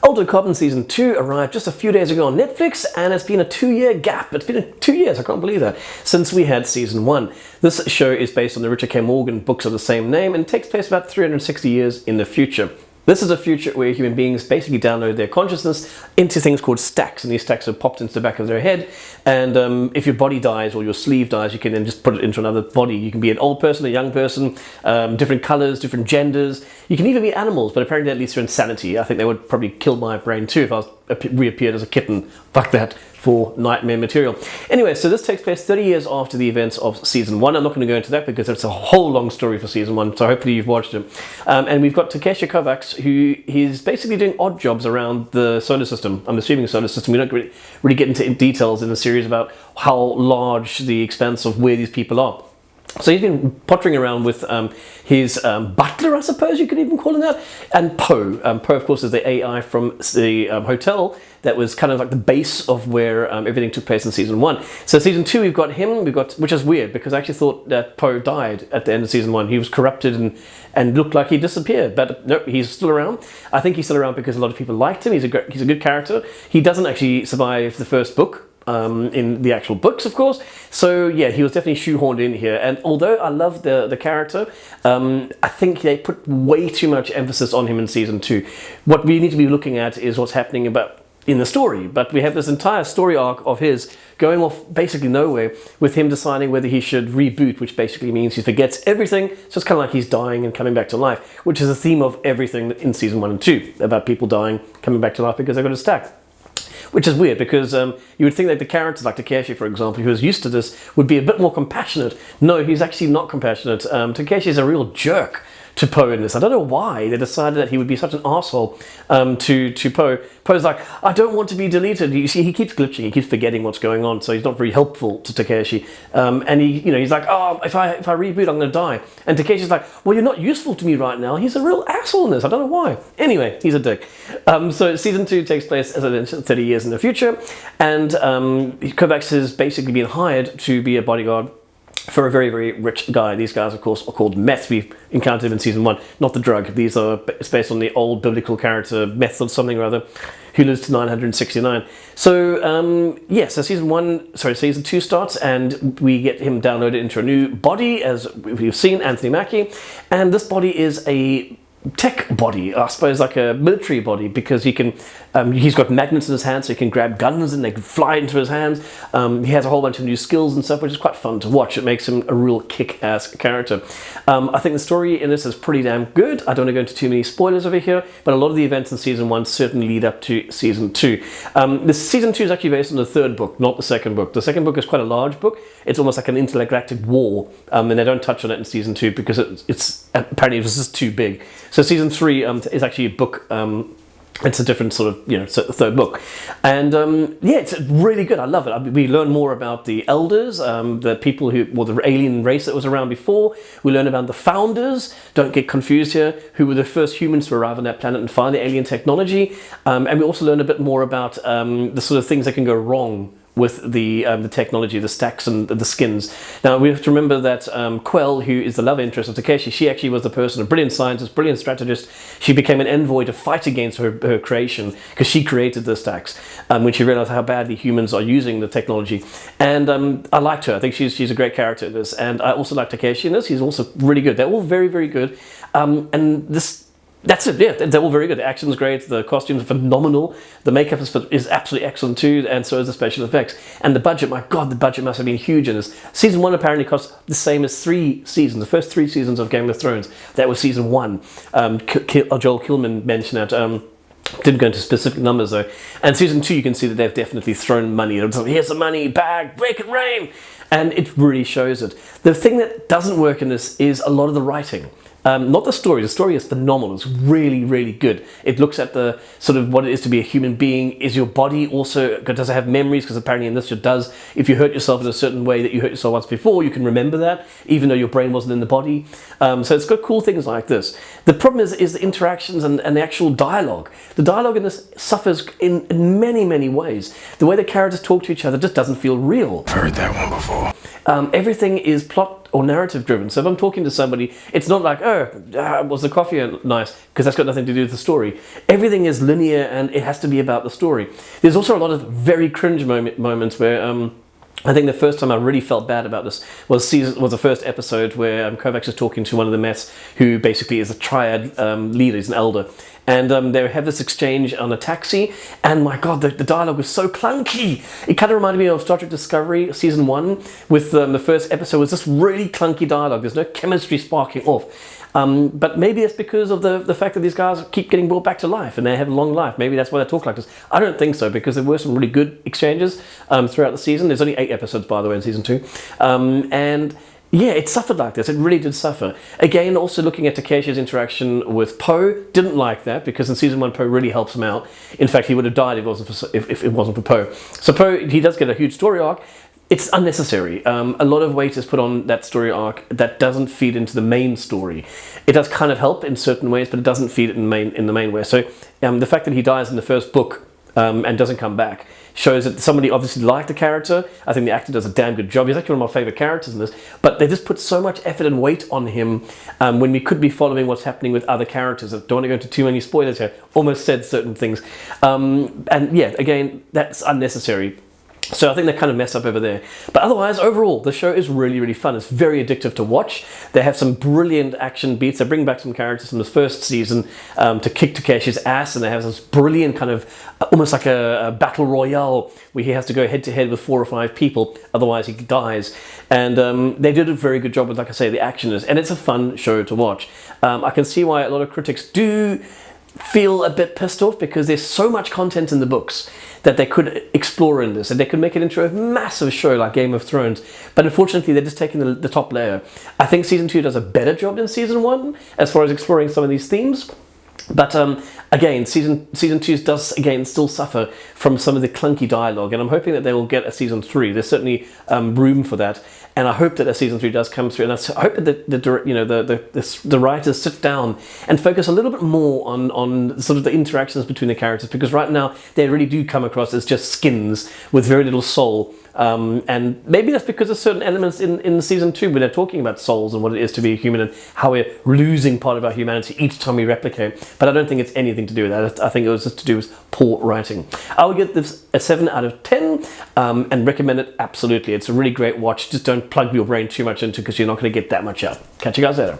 Altered Carbon Season 2 arrived just a few days ago on Netflix, and it's been a 2-year gap. It's been 2 years, I can't believe that, since we had Season 1. This show is based on the Richard K. Morgan books of the same name and takes place about 360 years in the future. This is a future where human beings basically download their consciousness into things called stacks, and these stacks are popped into the back of their head, and if your body dies or your sleeve dies, you can then just put it into another body. You can be an old person, a young person, different colors, different genders. You can even be animals, but apparently that leads to insanity. I think they would probably kill my brain too if I was reappeared as a kitten. Fuck that for nightmare material. Anyway, so this takes place 30 years after the events of Season 1. I'm not going to go into that because it's a whole long story for Season 1, so hopefully you've watched it. And we've got Takeshi Kovacs, who is basically doing odd jobs around the solar system. I'm assuming solar system. We don't really get into details in the series about how large the expanse of where these people are. So he's been pottering around with his butler, I suppose you could even call him that, and Poe. Poe, of course, is the AI from the hotel that was kind of like the base of where everything took place in Season 1. So Season 2, we've got him, which is weird, because I actually thought that Poe died at the end of Season 1. He was corrupted and looked like he disappeared, but no, he's still around. I think he's still around because a lot of people liked him. He's a good character. He doesn't actually survive the first book. In the actual books, of course. So yeah, he was definitely shoehorned in here. And although I love the character, I think they put way too much emphasis on him in Season 2. What we need to be looking at is what's happening in the story. But we have this entire story arc of his going off basically nowhere, with him deciding whether he should reboot, which basically means he forgets everything. So it's kind of like he's dying and coming back to life, which is the theme of everything in Season 1 and 2, about people dying, coming back to life because they've got a stack. Which is weird, because you would think that the characters like Takeshi, for example, who is used to this, would be a bit more compassionate. No, he's actually not compassionate. Takeshi is a real jerk to Poe in this. I don't know why they decided that he would be such an asshole to Poe. Poe's like, I don't want to be deleted. You see, he keeps glitching, he keeps forgetting what's going on, so he's not very helpful to Takeshi. And he's like, oh, if I reboot, I'm going to die. And Takeshi's like, well, you're not useful to me right now. He's a real asshole in this. I don't know why. Anyway, he's a dick. So Season 2 takes place, as I mentioned, 30 years in the future, and Kovacs has basically been hired to be a bodyguard for a very, very rich guy. These guys, of course, are called meth. We've encountered them in Season 1, not the drug. These are based on the old biblical character, meth or something or other, who lives to 969. So, so Season 2 starts, and we get him downloaded into a new body, as we've seen, Anthony Mackie. And this body is a tech body, I suppose, like a military body, because he can he's got magnets in his hands, so he can grab guns and they can fly into his hands. He has a whole bunch of new skills and stuff, which is quite fun to watch. It makes him a real kick-ass character. I think the story in this is pretty damn good. I don't want to go into too many spoilers over here, but a lot of the events in Season 1 certainly lead up to Season 2. This Season 2 is actually based on the third book, not the second book. The second book is quite a large book. It's almost like an intergalactic war, and they don't touch on it in Season 2 because it's apparently it was just too big. So Season 3 is actually a book. It's a different sort of, the third book. And it's really good. I love it. We learn more about the elders, the people the alien race that was around before. We learn about the founders, don't get confused here, who were the first humans to arrive on that planet and find the alien technology. And we also learn a bit more about the sort of things that can go wrong with the technology, the stacks and the skins. Now we have to remember that Quell, who is the love interest of Takeshi, she actually was the person, a brilliant scientist, brilliant strategist. She became an envoy to fight against her creation, because she created the stacks when she realized how badly humans are using the technology. And I liked her. I think she's a great character in this. And I also like Takeshi in this. He's also really good. They're all very, very good. That's it, yeah, they're all very good. The action's great, the costumes are phenomenal, the makeup is absolutely excellent too, and so is the special effects. And the budget, my god, the budget must have been huge in this. Season 1 apparently cost the same as 3 seasons, the first 3 seasons of Game of Thrones. That was Season 1. Joel Kilman mentioned that. Didn't go into specific numbers though. And Season 2, you can see that they've definitely thrown money. It's like, here's the money, bag, break it rain! And it really shows it. The thing that doesn't work in this is a lot of the writing. Not the story. The story is phenomenal. It's really, really good. It looks at the sort of what it is to be a human being. Is your body also, does it have memories? Because apparently in this it does. If you hurt yourself in a certain way that you hurt yourself once before, you can remember that, even though your brain wasn't in the body. So it's got cool things like this. The problem is the interactions and the actual dialogue. The dialogue in this suffers in many, many ways. The way the characters talk to each other just doesn't feel real. I've heard that one before. everything is plot or narrative driven. So if I'm talking to somebody, it's not like, was the coffee nice? Because that's got nothing to do with the story. Everything is linear and it has to be about the story. There's also a lot of very cringe moments where I think the first time I really felt bad about this was the first episode where Kovacs is talking to one of the mess, who basically is a triad leader, he's an elder. And they have this exchange on a taxi, and my god, the dialogue was so clunky. It kind of reminded me of Star Trek Discovery Season 1, with the first episode was this really clunky dialogue. There's no chemistry sparking off. But maybe it's because of the fact that these guys keep getting brought back to life and they have a long life. Maybe that's why they talk like this. I don't think so, because there were some really good exchanges throughout the season. There's only 8 episodes, by the way, in Season 2. And yeah, it suffered like this. It really did suffer. Again, also looking at Takeshi's interaction with Poe, didn't like that, because in Season 1, Poe really helps him out. In fact, he would have died if it wasn't for Poe. So Poe, he does get a huge story arc. It's unnecessary. A lot of weight is put on that story arc that doesn't feed into the main story. It does kind of help in certain ways, but it doesn't feed it in the main way. So the fact that he dies in the first book and doesn't come back shows that somebody obviously liked the character. I think the actor does a damn good job. He's actually one of my favorite characters in this, but they just put so much effort and weight on him when we could be following what's happening with other characters. I don't want to go into too many spoilers here. Almost said certain things. And yeah, again, that's unnecessary. So I think they kind of mess up over there. But otherwise, overall, the show is really, really fun. It's very addictive to watch. They have some brilliant action beats. They bring back some characters from the first season to kick Takeshi's ass, and they have this brilliant kind of, almost like a battle royale, where he has to go head-to-head with 4 or 5 people, otherwise he dies. And they did a very good job with, like I say, the action is, and it's a fun show to watch. I can see why a lot of critics do feel a bit pissed off, because there's so much content in the books that they could explore in this, and they could make it into a massive show like Game of Thrones. But unfortunately, they're just taking the top layer. I think Season 2 does a better job than Season 1 as far as exploring some of these themes. But again, season 2 does again still suffer from some of the clunky dialogue, and I'm hoping that they will get a Season 3. There's certainly room for that, and I hope that a Season 3 does come through. And I hope that the writers sit down and focus a little bit more on sort of the interactions between the characters, because right now they really do come across as just skins with very little soul. And maybe that's because of certain elements in Season 2 where they're talking about souls and what it is to be a human and how we're losing part of our humanity each time we replicate. But I don't think it's anything to do with that. I think it was just to do with poor writing. I would give this a 7 out of 10 and recommend it absolutely. It's a really great watch. Just don't plug your brain too much into it, because you're not going to get that much out. Catch you guys later.